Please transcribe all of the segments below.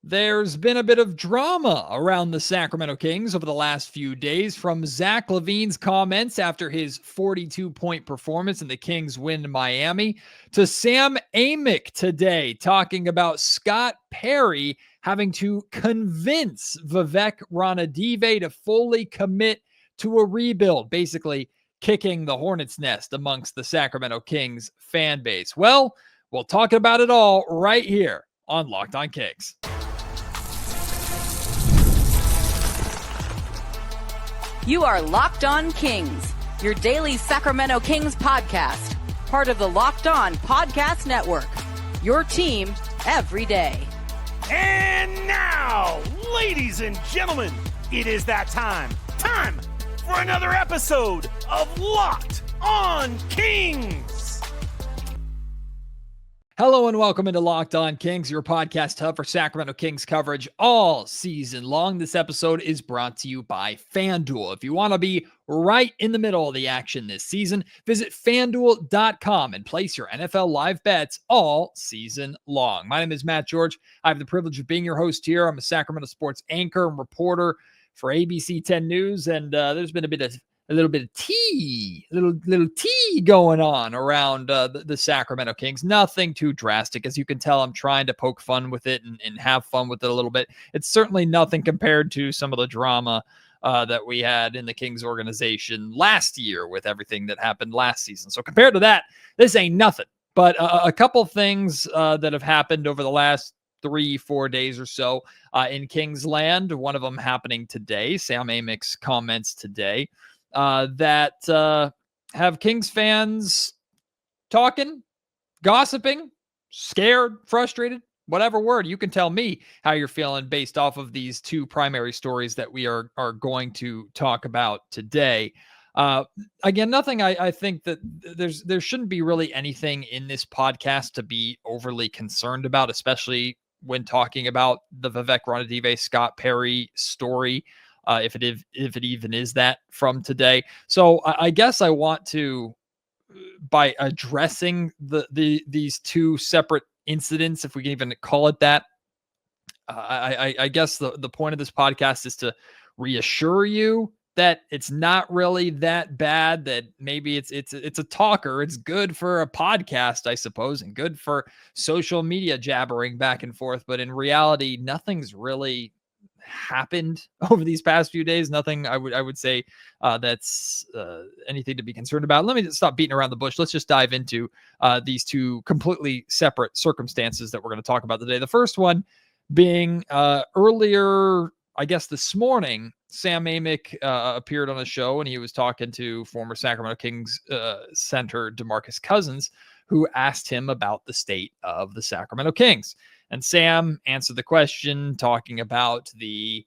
There's been a bit of drama around the Sacramento Kings over the last few days, from Zach LaVine's comments after his 42-point performance in the Kings win in Miami, to Sam Amick today talking about Scott Perry having to convince Vivek Ranadive to fully commit to a rebuild, basically kicking the hornet's nest amongst the Sacramento Kings fan base. Well, we'll talk about it all right here on Locked On Kings. You are Locked On Kings, your daily Sacramento Kings podcast, part of the Locked On Podcast Network, your team every day. And now, ladies and gentlemen, it is that time for another episode of Locked On Kings. Hello and welcome into Locked On Kings, your podcast hub for Sacramento Kings coverage all season long. This episode is brought to you by FanDuel. If you want to be right in the middle of the action this season, visit FanDuel.com and place your NFL live bets all season long. My name is Matt George. I have the privilege of being your host here. I'm a Sacramento sports anchor and reporter for ABC 10 News, and there's been a little bit of tea going on around the Sacramento Kings. Nothing too drastic. As you can tell, I'm trying to poke fun with it and have fun with it a little bit. It's certainly nothing compared to some of the drama that we had in the Kings organization last year with everything that happened last season. So compared to that, this ain't nothing. But a couple things that have happened over the last 3-4 days or so in Kingsland, one of them happening today, Sam Amick's comments today, that have Kings fans talking, gossiping, scared, frustrated, whatever word. You can tell me how you're feeling based off of these two primary stories that we are going to talk about today. Again, nothing I think that there shouldn't be really anything in this podcast to be overly concerned about, especially when talking about the Vivek Ranadive Scott Perry story. If it even is that from today. So I guess I want to, by addressing these two separate incidents, if we can even call it that, I guess the point of this podcast is to reassure you that it's not really that bad, that maybe it's a talker. It's good for a podcast, I suppose, and good for social media jabbering back and forth. But in reality, nothing's really happened over these past few days. Nothing I would say that's anything to be concerned about. Let me just stop beating around the bush. Let's just dive into these two completely separate circumstances that we're going to talk about today. The first one being earlier, I guess this morning, Sam Amick appeared on a show and he was talking to former Sacramento Kings center DeMarcus Cousins, who asked him about the state of the Sacramento Kings. And Sam answered the question talking about the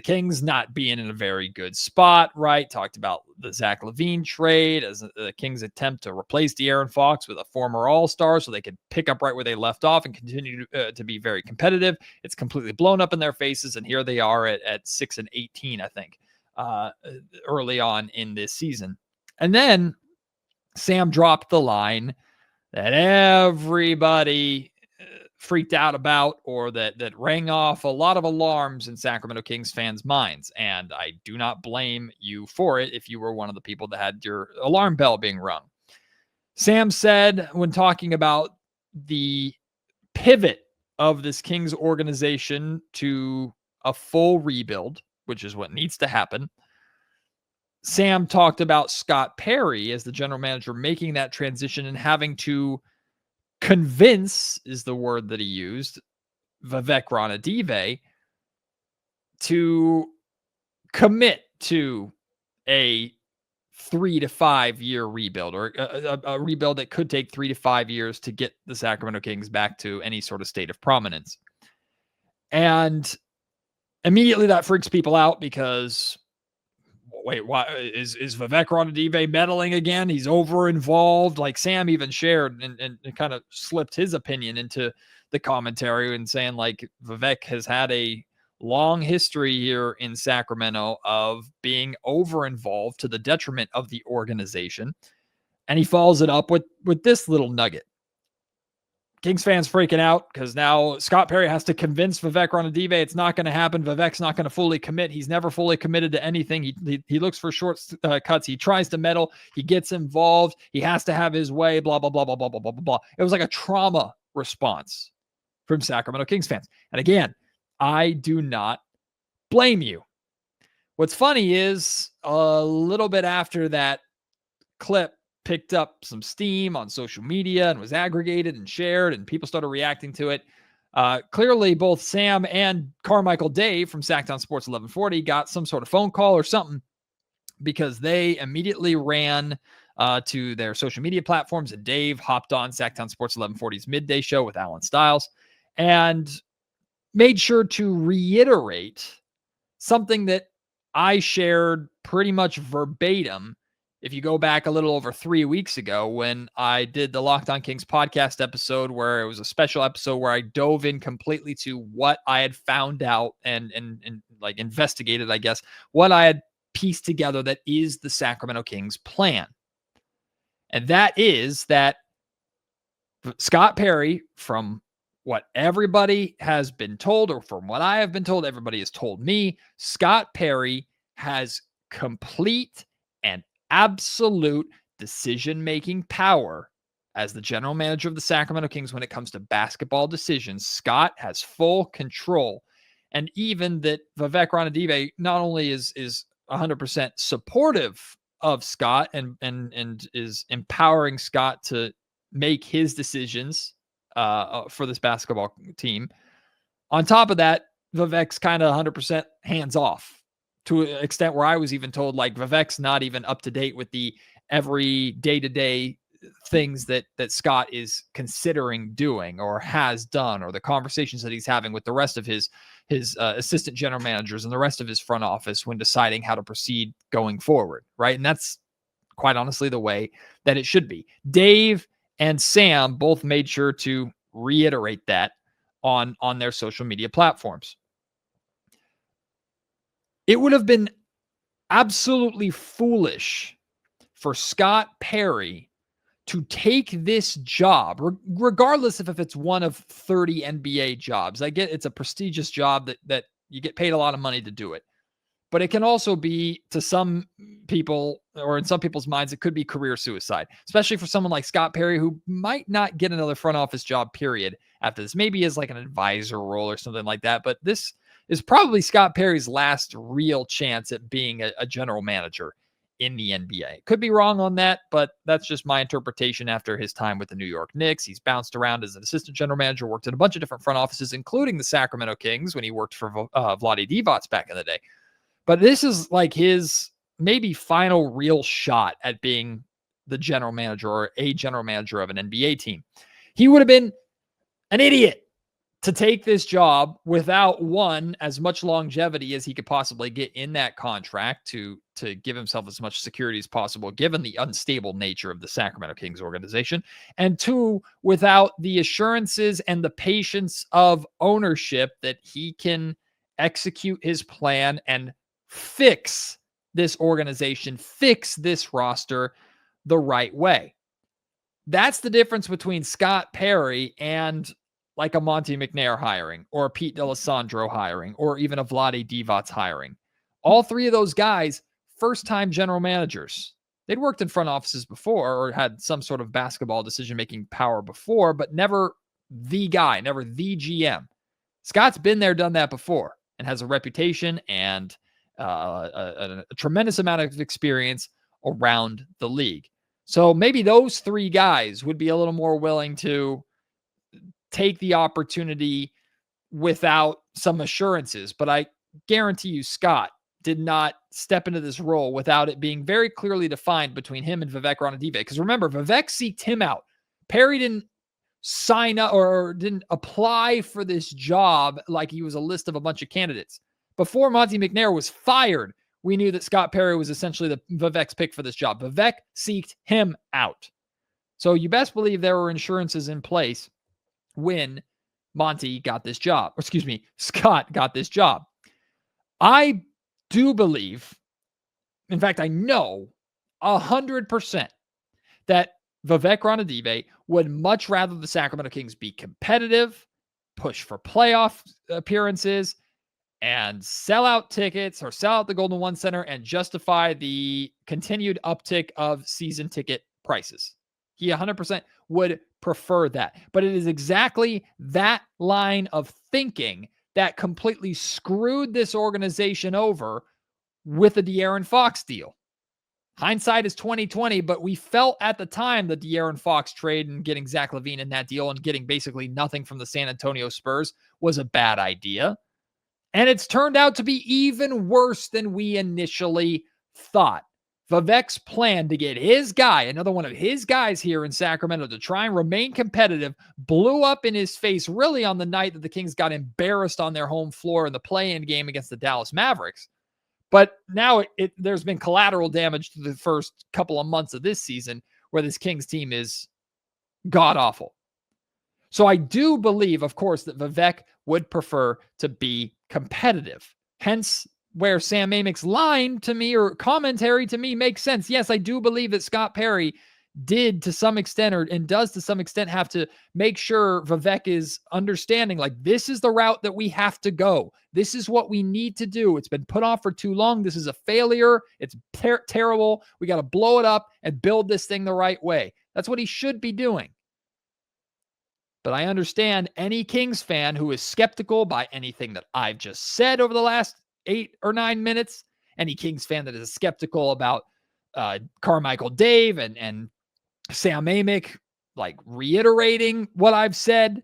Kings not being in a very good spot, right? Talked about the Zach LaVine trade as the Kings attempt to replace De'Aaron Fox with a former All-Star so they could pick up right where they left off and continue to be very competitive. It's completely blown up in their faces, and here they are at 6-18, I think, early on in this season. And then Sam dropped the line that everybody freaked out about, or that rang off a lot of alarms in Sacramento Kings fans' minds. And I do not blame you for it if you were one of the people that had your alarm bell being rung. Sam said, when talking about the pivot of this Kings organization to a full rebuild, which is what needs to happen, Sam talked about Scott Perry as the general manager making that transition and having to convince, is the word that he used, Vivek Ranadive to commit to a 3 to 5 year rebuild, or a rebuild that could take 3 to 5 years to get the Sacramento Kings back to any sort of state of prominence. And immediately that freaks people out because, wait, why is Vivek Ranadive meddling again? He's over involved. Like Sam even shared and kind of slipped his opinion into the commentary and saying like Vivek has had a long history here in Sacramento of being over involved to the detriment of the organization. And he follows it up with this little nugget. Kings fans freaking out because now Scott Perry has to convince Vivek Ranadive it's not going to happen. Vivek's not going to fully commit. He's never fully committed to anything. He looks for short cuts. He tries to meddle. He gets involved. He has to have his way, blah, blah, blah, blah, blah, blah, blah, blah. It was like a trauma response from Sacramento Kings fans. And again, I do not blame you. What's funny is a little bit after that clip picked up some steam on social media and was aggregated and shared, and people started reacting to it. Clearly, both Sam and Carmichael Dave from Sacktown Sports 1140 got some sort of phone call or something, because they immediately ran to their social media platforms, and Dave hopped on Sacktown Sports 1140's midday show with Alan Stiles and made sure to reiterate something that I shared pretty much verbatim if you go back a little over 3 weeks ago when I did the Locked On Kings podcast episode, where it was a special episode where I dove in completely to what I had found out and like investigated, I guess, what I had pieced together that is the Sacramento Kings plan. And that is that Scott Perry, from what everybody has been told, or from what I have been told, everybody has told me, Scott Perry has complete and absolute decision-making power as the general manager of the Sacramento Kings when it comes to basketball decisions. Scott has full control. And even that Vivek Ranadive not only is 100% supportive of Scott and is empowering Scott to make his decisions for this basketball team. On top of that, Vivek's kind of 100% hands off, to an extent where I was even told, like, Vivek's not even up to date with the every day-to-day things that Scott is considering doing or has done, or the conversations that he's having with the rest of his assistant general managers and the rest of his front office when deciding how to proceed going forward, right? And that's quite honestly the way that it should be. Dave and Sam both made sure to reiterate that on their social media platforms. It would have been absolutely foolish for Scott Perry to take this job, regardless if it's one of 30 NBA jobs. I get it's a prestigious job that you get paid a lot of money to do it. But it can also be, to some people, or in some people's minds, it could be career suicide, especially for someone like Scott Perry, who might not get another front office job, period, after this. Maybe as like an advisor role or something like that. But this is probably Scott Perry's last real chance at being a general manager in the NBA. Could be wrong on that, but that's just my interpretation after his time with the New York Knicks. He's bounced around as an assistant general manager, worked in a bunch of different front offices, including the Sacramento Kings when he worked for Vlade Divac back in the day. But this is like his maybe final real shot at being the general manager or a general manager of an NBA team. He would have been an idiot to take this job without, one, as much longevity as he could possibly get in that contract to give himself as much security as possible, given the unstable nature of the Sacramento Kings organization, and two, without the assurances and the patience of ownership that he can execute his plan and fix this organization, fix this roster the right way. That's the difference between Scott Perry and like a Monte McNair hiring, or a Pete D'Alessandro hiring, or even a Vlade Divac hiring. All three of those guys, first-time general managers. They'd worked in front offices before or had some sort of basketball decision-making power before, but never the guy, never the GM. Scott's been there, done that before, and has a reputation and a tremendous amount of experience around the league. So maybe those three guys would be a little more willing to take the opportunity without some assurances. But I guarantee you, Scott did not step into this role without it being very clearly defined between him and Vivek Ranadive. Because remember, Vivek seeked him out. Perry didn't sign up or didn't apply for this job like he was a list of a bunch of candidates. Before Monte McNair was fired, we knew that Scott Perry was essentially the Vivek's pick for this job. Vivek seeked him out. So you best believe there were insurances in place when Monty got this job. Or excuse me, Scott got this job. I do believe, in fact, I know 100% that Vivek Ranadive would much rather the Sacramento Kings be competitive, push for playoff appearances, and sell out tickets or sell out the Golden One Center and justify the continued uptick of season ticket prices. He 100% would prefer that. But it is exactly that line of thinking that completely screwed this organization over with the De'Aaron Fox deal. Hindsight is 2020, but we felt at the time the De'Aaron Fox trade and getting Zach LaVine in that deal and getting basically nothing from the San Antonio Spurs was a bad idea. And it's turned out to be even worse than we initially thought. Vivek's plan to get his guy, another one of his guys here in Sacramento, to try and remain competitive, blew up in his face really on the night that the Kings got embarrassed on their home floor in the play-in game against the Dallas Mavericks. But now there's been collateral damage to the first couple of months of this season where this Kings team is god-awful. So I do believe, of course, that Vivek would prefer to be competitive. Hence, where Sam Amick's line to me or commentary to me makes sense. Yes, I do believe that Scott Perry did to some extent and does to some extent have to make sure Vivek is understanding like this is the route that we have to go. This is what we need to do. It's been put off for too long. This is a failure. It's terrible. We got to blow it up and build this thing the right way. That's what he should be doing. But I understand any Kings fan who is skeptical by anything that I've just said over the last 8 or 9 minutes, any Kings fan that is skeptical about Carmichael Dave and Sam Amick, like reiterating what I've said,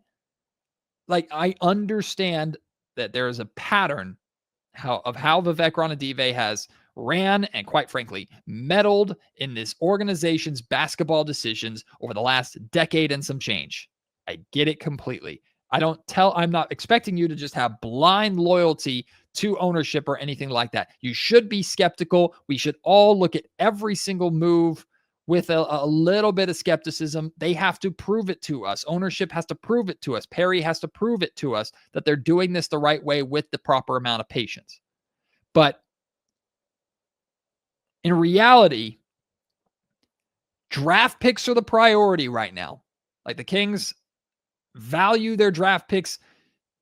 like I understand that there is a pattern of how Vivek Ranadive has ran and quite frankly meddled in this organization's basketball decisions over the last decade and some change. I get it completely. I'm not expecting you to just have blind loyalty to ownership or anything like that. You should be skeptical. We should all look at every single move with a little bit of skepticism. They have to prove it to us. Ownership has to prove it to us. Perry has to prove it to us that they're doing this the right way with the proper amount of patience. But in reality, draft picks are the priority right now. Like the Kings value their draft picks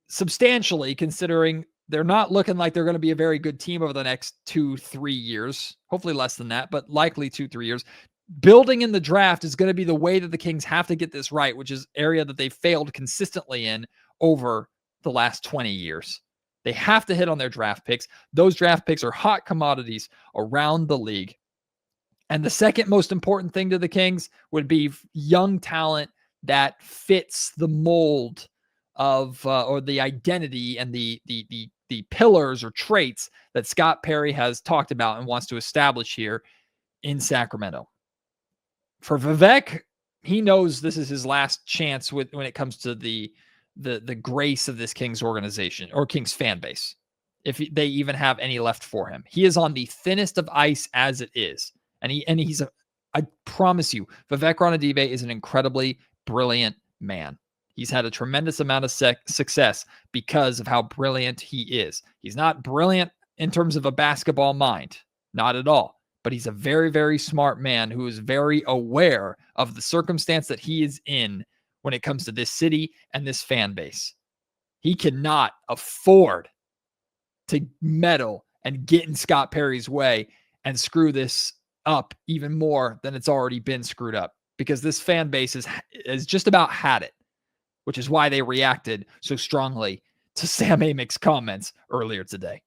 substantially, considering they're not looking like they're going to be a very good team over the next 2-3 years. Hopefully less than that, but likely 2-3 years. Building in the draft is going to be the way that the Kings have to get this right, which is area that they failed consistently in over the last 20 years. They have to hit on their draft picks. Those draft picks are hot commodities around the league. And the second most important thing to the Kings would be young talent that fits the mold of or the identity and the pillars or traits that Scott Perry has talked about and wants to establish here in Sacramento. For Vivek, he knows this is his last chance when it comes to the grace of this Kings organization or Kings fan base, if they even have any left for him. He is on the thinnest of ice as it is. And I promise you, Vivek Ranadive is an incredibly brilliant man. He's had a tremendous amount of success because of how brilliant he is. He's not brilliant in terms of a basketball mind, not at all. But he's a very, very smart man who is very aware of the circumstance that he is in when it comes to this city and this fan base. He cannot afford to meddle and get in Scott Perry's way and screw this up even more than it's already been screwed up, because this fan base is just about had it, which is why they reacted so strongly to Sam Amick's comments earlier today.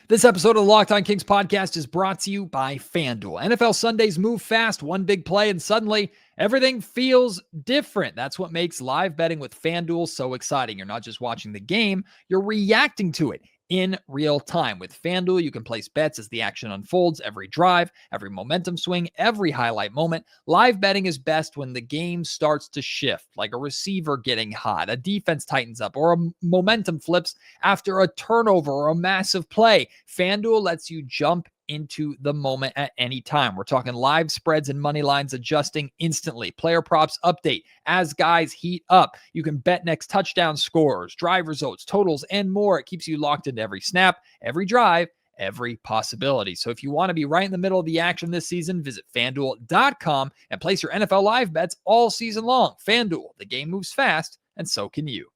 This episode of the Locked On Kings podcast is brought to you by FanDuel. NFL Sundays move fast, one big play, and suddenly everything feels different. That's what makes live betting with FanDuel so exciting. You're not just watching the game, you're reacting to it in real time. With FanDuel, you can place bets as the action unfolds, every drive, every momentum swing, every highlight moment. Live betting is best when the game starts to shift, like a receiver getting hot, a defense tightens up, or a momentum flips after a turnover or a massive play. FanDuel lets you jump into the moment at any time. We're talking live spreads and money lines adjusting instantly. Player props update as guys heat up. You can bet next touchdown scores, drive results, totals, and more. It keeps you locked into every snap, every drive, every possibility. So if you want to be right in the middle of the action this season, visit FanDuel.com and place your NFL live bets all season long. FanDuel, the game moves fast, and so can you.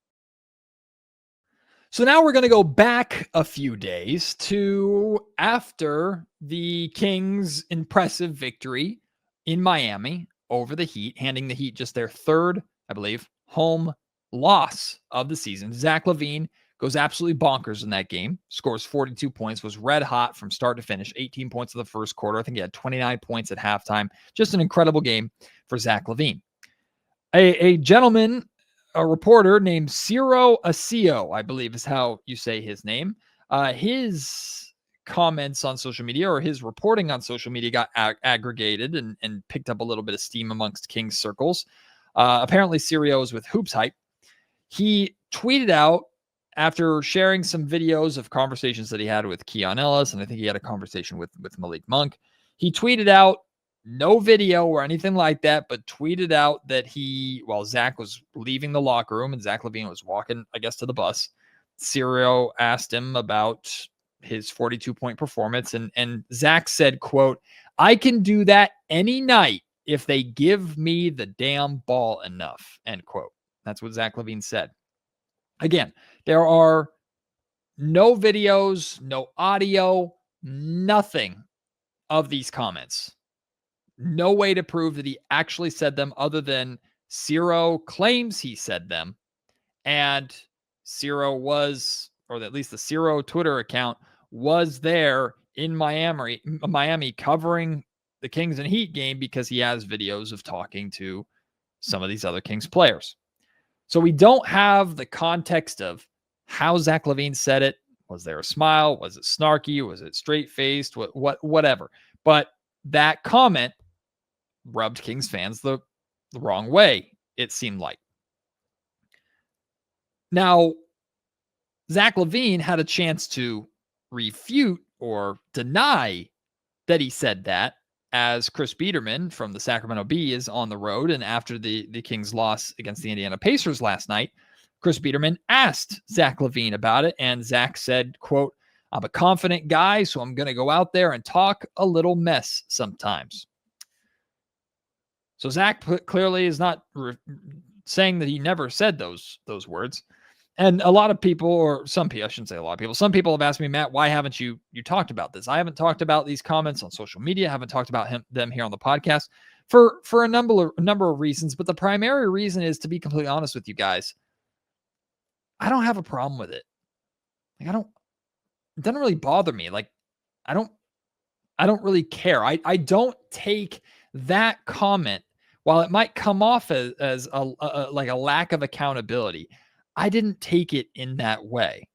So now we're going to go back a few days to after the Kings' impressive victory in Miami over the Heat, handing the Heat just their third, I believe, home loss of the season. Zach LaVine goes absolutely bonkers in that game, scores 42 points, was red hot from start to finish, 18 points in the first quarter. I think he had 29 points at halftime. Just an incredible game for Zach LaVine. A gentleman, a reporter named Ciro Asio, I believe is how you say his name. His comments on social media, or his reporting on social media, got aggregated and picked up a little bit of steam amongst Kings circles. Apparently, Ciro is with Hoops Hype. He tweeted out after sharing some videos of conversations that he had with Keon Ellis, and I think he had a conversation with Malik Monk. He tweeted out, no video or anything like that, but tweeted out that while Zach was leaving the locker room and Zach LaVine was walking, I guess, to the bus, Ciro asked him about his 42-point performance. And Zach said, quote, "I can do that any night if they give me the damn ball enough," end quote. That's what Zach LaVine said. Again, there are no videos, no audio, nothing of these comments. No way to prove that he actually said them other than Ciro claims he said them. And Ciro was, or at least the Ciro Twitter account was there in Miami covering the Kings and Heat game because he has videos of talking to some of these other Kings players. So we don't have the context of how Zach LaVine said it. Was there a smile? Was it snarky? Was it straight-faced? Whatever. But that comment rubbed Kings fans the wrong way, it seemed like. Now, Zach LaVine had a chance to refute or deny that he said that, as Chris Biederman from the Sacramento Bee is on the road. And after the Kings' loss against the Indiana Pacers last night, Chris Biederman asked Zach LaVine about it. And Zach said, quote, "I'm a confident guy, so I'm going to go out there and talk a little mess sometimes." So Zach clearly is not saying that he never said those words. And a lot of people, or some people, I shouldn't say a lot of people, some people have asked me, Matt, why haven't you talked about this? I haven't talked about these comments on social media. I haven't talked about them here on the podcast for a number of reasons. But the primary reason is, to be completely honest with you guys, I don't have a problem with it. Like, it doesn't really bother me. Like, I don't really care. I don't take that comment, while it might come off as a lack of accountability. I didn't take it in that way.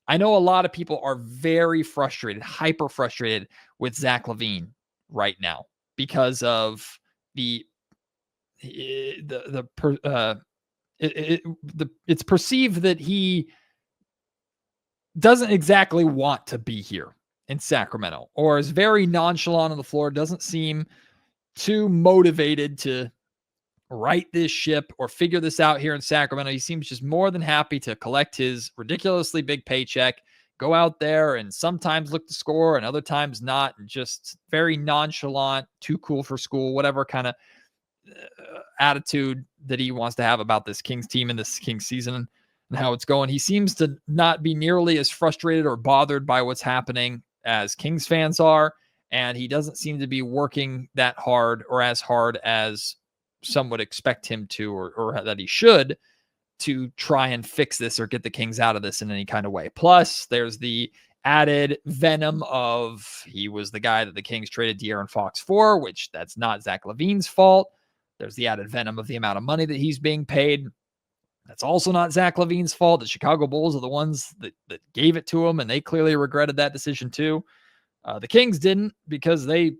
I know a lot of people are very frustrated, hyper frustrated with Zach LaVine right now because of it's perceived that he doesn't exactly want to be here in Sacramento, or is very nonchalant on the floor, doesn't seem too motivated to right this ship or figure this out here in Sacramento. He seems just more than happy to collect his ridiculously big paycheck, go out there and sometimes look to score and other times not, and just very nonchalant, too cool for school, whatever kind of attitude that he wants to have about this Kings team and this Kings season and how it's going. He seems to not be nearly as frustrated or bothered by what's happening as Kings fans are, and he doesn't seem to be working that hard or as hard as some would expect him to, or that he should, to try and fix this or get the Kings out of this in any kind of way. Plus, there's the added venom of he was the guy that the Kings traded De'Aaron Fox for, which that's not Zach LaVine's fault. There's the added venom of the amount of money that he's being paid. That's also not Zach LaVine's fault. The Chicago Bulls are the ones that gave it to him, and they clearly regretted that decision too. The Kings didn't, because they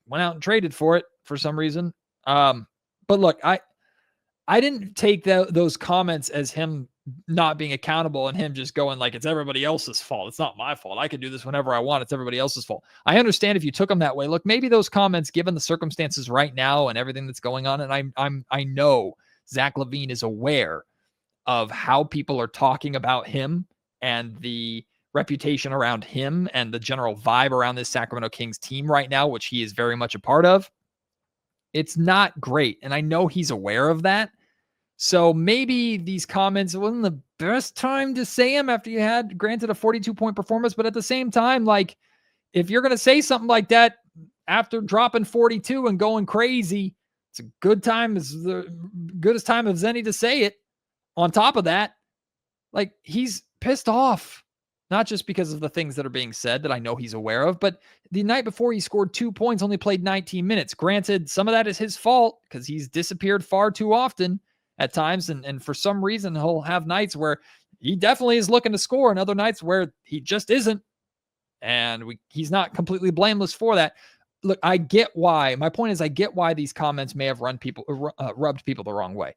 went out and traded for it for some reason. But look, I didn't take those comments as him not being accountable and him just going like, it's everybody else's fault. It's not my fault. I can do this whenever I want. It's everybody else's fault. I understand if you took them that way. Look, maybe those comments, given the circumstances right now and everything that's going on, and I know Zach LaVine is aware of how people are talking about him and the reputation around him and the general vibe around this Sacramento Kings team right now, which he is very much a part of, it's not great. And I know he's aware of that. So maybe these comments wasn't the best time to say them after you had granted a 42-point performance. But at the same time, like, if you're going to say something like that after dropping 42 and going crazy, it's a good time, as the goodest time as any to say it. On top of that, like, he's pissed off, not just because of the things that are being said that I know he's aware of, but the night before he scored 2 points, only played 19 minutes. Granted, some of that is his fault because he's disappeared far too often at times. And for some reason, he'll have nights where he definitely is looking to score and other nights where he just isn't. And he's not completely blameless for that. Look, I get why. My point is, I get why these comments may have rubbed people the wrong way.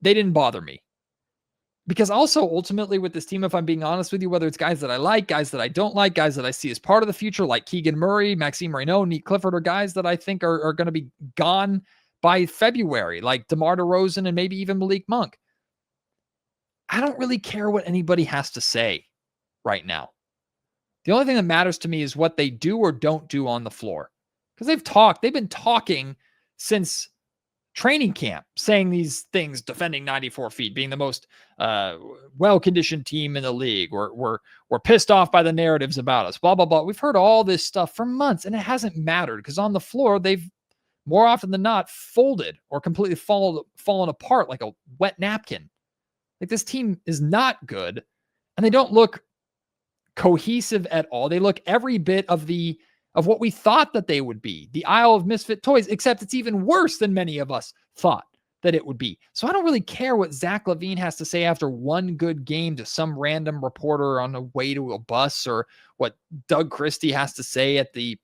They didn't bother me. Because also, ultimately, with this team, if I'm being honest with you, whether it's guys that I like, guys that I don't like, guys that I see as part of the future, like Keegan Murray, Maxime Reynaud, Nick Clifford, are guys that I think are going to be gone by February, like DeMar DeRozan and maybe even Malik Monk. I don't really care what anybody has to say right now. The only thing that matters to me is what they do or don't do on the floor. Because they've been talking since training camp, saying these things, defending 94 feet, being the most well-conditioned team in the league. We're pissed off by the narratives about us, blah, blah, blah. We've heard all this stuff for months, and it hasn't mattered because on the floor, they've more often than not folded or completely fallen apart like a wet napkin. Like, this team is not good, and they don't look cohesive at all. They look every bit of what we thought that they would be, the Isle of Misfit Toys, except it's even worse than many of us thought that it would be. So I don't really care what Zach LaVine has to say after one good game to some random reporter on the way to a bus, or what Doug Christie has to say at the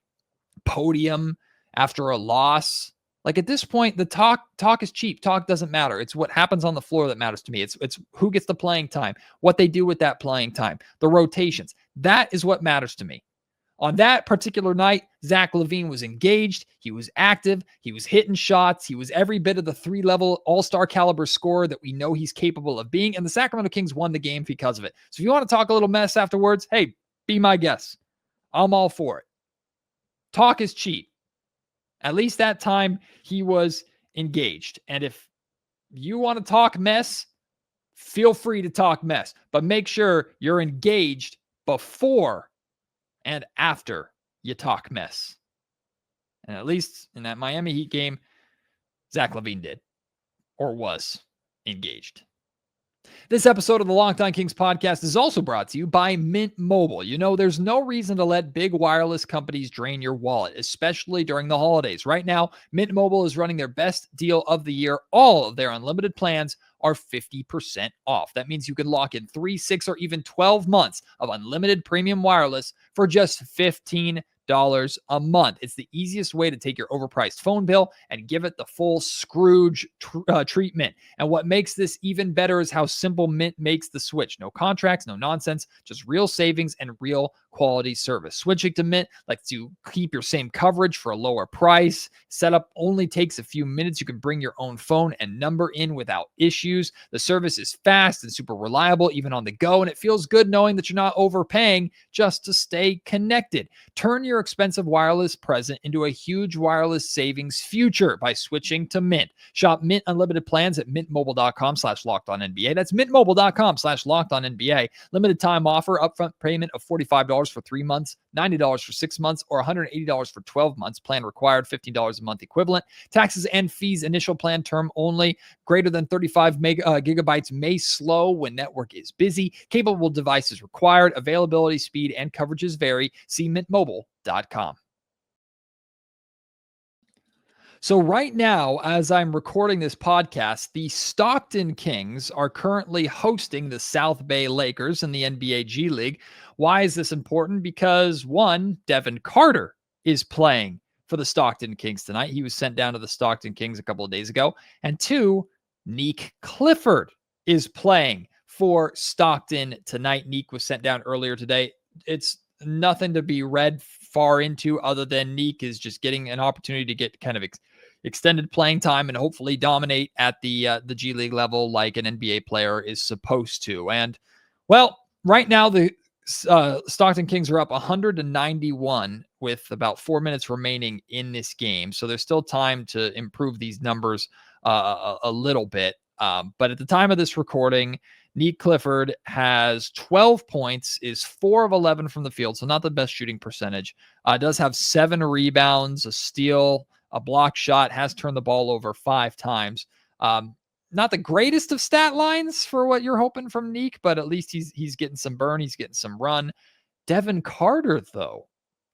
podium after a loss. Like, at this point, the talk is cheap. Talk doesn't matter. It's what happens on the floor that matters to me. It's who gets the playing time, what they do with that playing time, the rotations. That is what matters to me. On that particular night, Zach LaVine was engaged. He was active. He was hitting shots. He was every bit of the 3-level all-star caliber scorer that we know he's capable of being. And the Sacramento Kings won the game because of it. So if you want to talk a little mess afterwards, hey, be my guest. I'm all for it. Talk is cheap. At least that time he was engaged. And if you want to talk mess, feel free to talk mess. But make sure you're engaged before and after you talk mess. And at least in that Miami Heat game, Zach LaVine did, or was engaged. This episode of the Locked On Kings podcast is also brought to you by Mint Mobile. You know, there's no reason to let big wireless companies drain your wallet, especially during the holidays. Right now, Mint Mobile is running their best deal of the year. All of their unlimited plans are 50% off. That means you can lock in 3, 6, or even 12 months of unlimited premium wireless for just $15 a month. It's the easiest way to take your overpriced phone bill and give it the full Scrooge treatment. And what makes this even better is how simple Mint makes the switch. No contracts, no nonsense, just real savings and real quality service. Switching to Mint lets you keep your same coverage for a lower price. Setup only takes a few minutes. You can bring your own phone and number in without issues. The service is fast and super reliable, even on the go, and it feels good knowing that you're not overpaying just to stay connected. Turn your expensive wireless present into a huge wireless savings future by switching to Mint. Shop Mint Unlimited plans at mintmobile.com/lockedonnba. That's mintmobile.com/lockedonnba. Limited time offer, upfront payment of $45 for 3 months, $90 for 6 months, or $180 for 12 months. Plan required, $15 a month equivalent. Taxes and fees, initial plan term only. Greater than 35 gigabytes may slow when network is busy. Capable devices required. Availability, speed, and coverages vary. See mintmobile.com. So right now, as I'm recording this podcast, the Stockton Kings are currently hosting the South Bay Lakers in the NBA G League. Why is this important? Because one, Devin Carter is playing for the Stockton Kings tonight. He was sent down to the Stockton Kings a couple of days ago. And two, Nick Clifford is playing for Stockton tonight. Nick was sent down earlier today. It's nothing to be read far into other than Nick is just getting an opportunity to get kind of extended playing time and hopefully dominate at the G League level like an NBA player is supposed to. And well, right now the Stockton Kings are up 191 with about 4 minutes remaining in this game. So there's still time to improve these numbers a little bit. But at the time of this recording, Neek Clifford has 12 points, is 4 of 11 from the field, so not the best shooting percentage. Does have 7 rebounds, a steal, a block shot, has turned the ball over 5 times. Not the greatest of stat lines for what you're hoping from Neek, but at least he's getting some burn, he's getting some run. Devin Carter, though.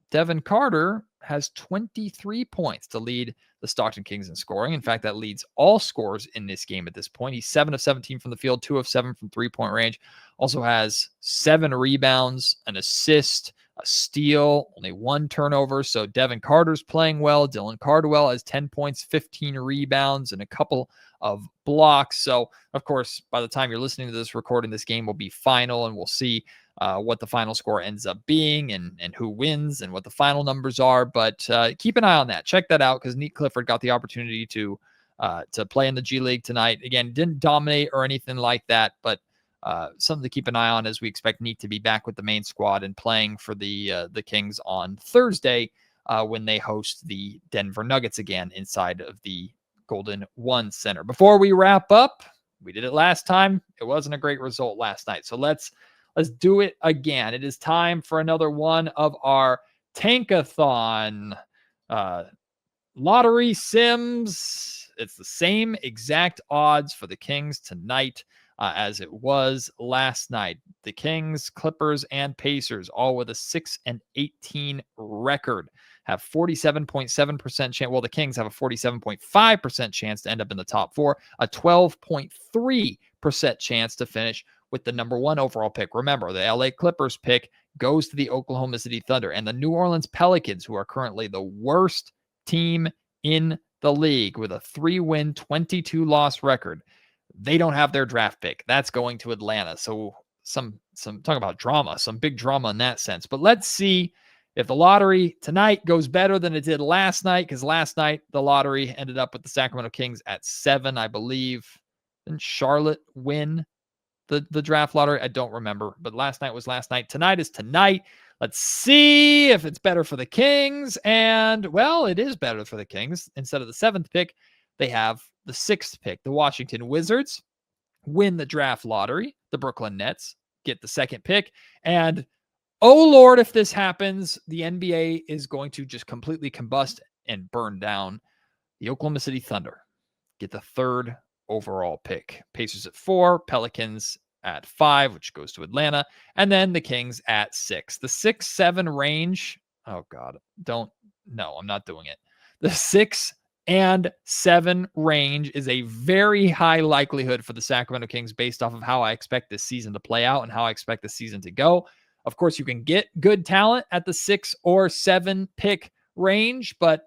Devin Carter has 23 points to lead the Stockton Kings in scoring. In fact, that leads all scorers in this game at this point. He's 7 of 17 from the field, 2 of 7 from three-point range. Also has 7 rebounds, an assist, a steal, only 1 turnover. So Devin Carter's playing well. Dylan Cardwell has 10 points, 15 rebounds, and a couple of blocks. So, of course, by the time you're listening to this recording, this game will be final, and we'll see what the final score ends up being and who wins and what the final numbers are. But keep an eye on that. Check that out, because Neek Clifford got the opportunity to play in the G League tonight. Again, didn't dominate or anything like that, but something to keep an eye on as we expect Neek to be back with the main squad and playing for the Kings on Thursday when they host the Denver Nuggets again inside of the Golden One Center. Before we wrap up, we did it last time. It wasn't a great result last night. So let's do it again. It is time for another one of our Tankathon lottery sims. It's the same exact odds for the Kings tonight as it was last night. The Kings, Clippers, and Pacers, all with a 6-18 record, have 47.7% chance. Well, the Kings have a 47.5% chance to end up in the top 4, a 12.3% chance to finish with the number 1 overall pick. Remember, the LA Clippers pick goes to the Oklahoma City Thunder, and the New Orleans Pelicans, who are currently the worst team in the league with a 3-win, 22-loss record, they don't have their draft pick. That's going to Atlanta. So some talk about drama, some big drama in that sense. But let's see if the lottery tonight goes better than it did last night, because last night the lottery ended up with the Sacramento Kings at 7, I believe. Didn't Charlotte win the draft lottery? I don't remember, but last night was last night. Tonight is tonight. Let's see if it's better for the Kings. And, well, it is better for the Kings. Instead of the 7th pick, they have the 6th pick. The Washington Wizards win the draft lottery. The Brooklyn Nets get the 2nd pick. And oh, Lord, if this happens, the NBA is going to just completely combust and burn down. The Oklahoma City Thunder get the 3rd overall pick. Pacers at 4, Pelicans at 5, which goes to Atlanta, and then the Kings at 6. The 6-7 range, oh, God, I'm not doing it. The 6 and 7 range is a very high likelihood for the Sacramento Kings based off of how I expect this season to play out and how I expect the season to go. Of course, you can get good talent at the 6 or 7 pick range, but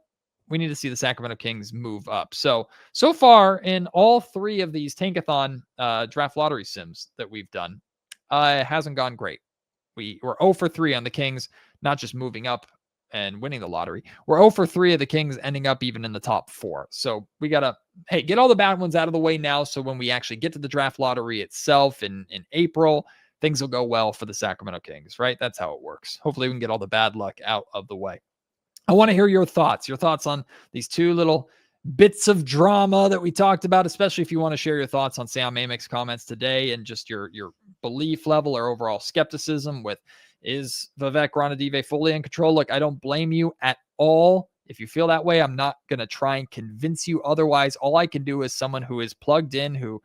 we need to see the Sacramento Kings move up. So far in all 3 of these Tankathon draft lottery sims that we've done, it hasn't gone great. We're 0 for 3 on the Kings, not just moving up and winning the lottery. We're 0 for 3 of the Kings ending up even in the top 4. So we got to, get all the bad ones out of the way now. So when we actually get to the draft lottery itself in April, things will go well for the Sacramento Kings, right? That's how it works. Hopefully we can get all the bad luck out of the way. I want to hear your thoughts on these 2 little bits of drama that we talked about, especially if you want to share your thoughts on Sam Amick's comments today and just your belief level or overall skepticism with, is Vivek Ranadive fully in control? Look, I don't blame you at all. If you feel that way, I'm not going to try and convince you otherwise. All I can do is someone who is plugged in, who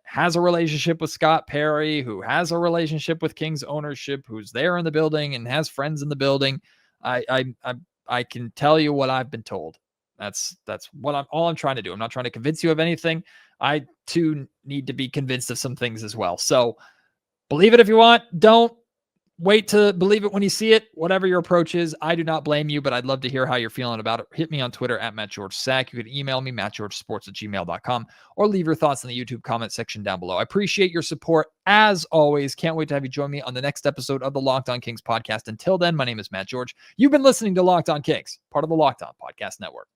has a relationship with Scott Perry, who has a relationship with Kings ownership, who's there in the building and has friends in the building. I can tell you what I've been told. That's what all I'm trying to do. I'm not trying to convince you of anything. I too need to be convinced of some things as well. So believe it if you want. Don't wait to believe it when you see it. Whatever your approach is, I do not blame you, but I'd love to hear how you're feeling about it. Hit me on Twitter at MattGeorgeSack. You can email me, mattgeorgesports@gmail.com, or leave your thoughts in the YouTube comment section down below. I appreciate your support as always. Can't wait to have you join me on the next episode of the Locked On Kings podcast. Until then, my name is Matt George. You've been listening to Locked On Kings, part of the Locked On Podcast Network.